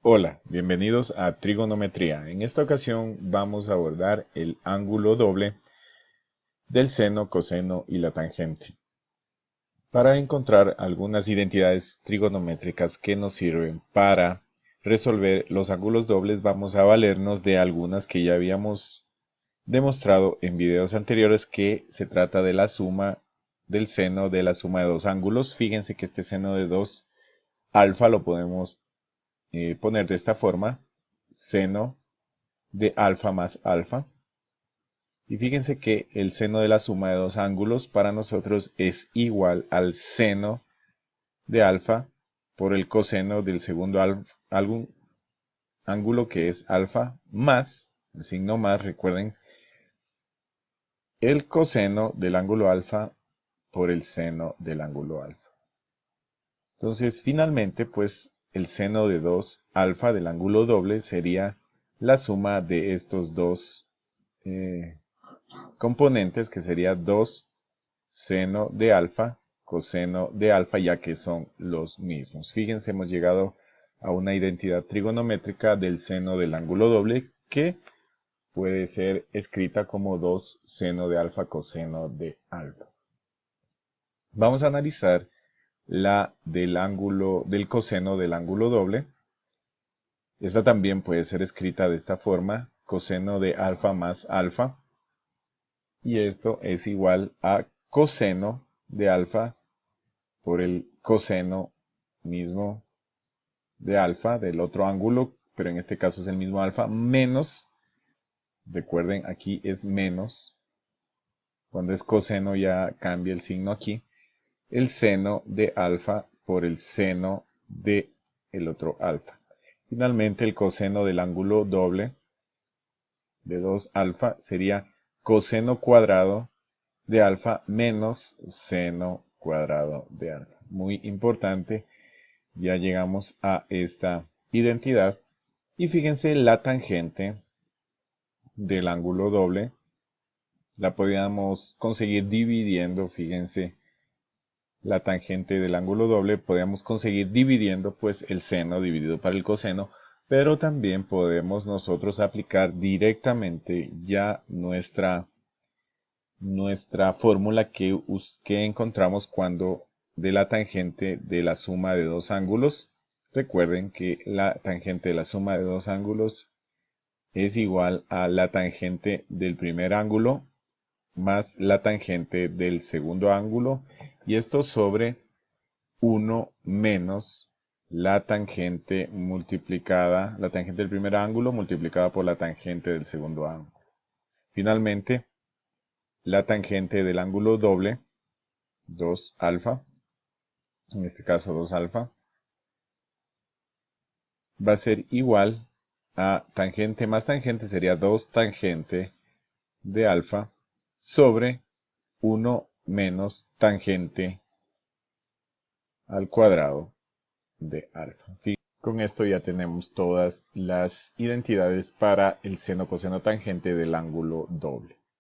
Hola, bienvenidos a Trigonometría. En esta ocasión vamos a abordar el ángulo doble del seno, coseno y la tangente, para encontrar algunas identidades trigonométricas que nos sirven para resolver los ángulos dobles. Vamos a valernos de algunas que ya habíamos demostrado en videos anteriores, que se trata de la suma del seno de la suma de dos ángulos. Fíjense que este seno de 2 alfa lo podemos poner de esta forma: seno de alfa más alfa. Y fíjense que el seno de la suma de dos ángulos para nosotros es igual al seno de alfa por el coseno del segundo ángulo, que es alfa, más, el signo más, recuerden, el coseno del ángulo alfa por el seno del ángulo alfa. Entonces, finalmente, pues el seno de 2 alfa del ángulo doble sería la suma de estos dos componentes, que sería 2 seno de alfa coseno de alfa, ya que son los mismos. Fíjense, hemos llegado a una identidad trigonométrica del seno del ángulo doble, que puede ser escrita como 2 seno de alfa coseno de alfa. Vamos a analizar la del coseno del ángulo doble. Esta también puede ser escrita de esta forma: coseno de alfa más alfa. Y esto es igual a coseno de alfa por el coseno mismo de alfa del otro ángulo, pero en este caso es el mismo alfa, menos, recuerden, aquí es menos, cuando es coseno ya cambia el signo aquí, el seno de alfa por el seno de el otro alfa. Finalmente, el coseno del ángulo doble de 2 alfa sería coseno cuadrado de alfa menos seno cuadrado de alfa. Muy importante, ya llegamos a esta identidad. Y fíjense, la tangente del ángulo doble la podíamos conseguir dividiendo. Fíjense, la tangente del ángulo doble podíamos conseguir dividiendo pues el seno dividido por el coseno, pero también podemos nosotros aplicar directamente ya nuestra fórmula que encontramos cuando de la tangente de la suma de dos ángulos. Recuerden que la tangente de la suma de dos ángulos es igual a la tangente del primer ángulo más la tangente del segundo ángulo, y esto sobre 1 menos la tangente la tangente del primer ángulo multiplicada por la tangente del segundo ángulo. Finalmente, la tangente del ángulo doble, 2 alfa, en este caso 2 alfa, va a ser igual a tangente más tangente, sería 2 tangente de alfa sobre 1 menos tangente al cuadrado de alfa. Con esto ya tenemos todas las identidades para el seno, coseno, tangente del ángulo doble.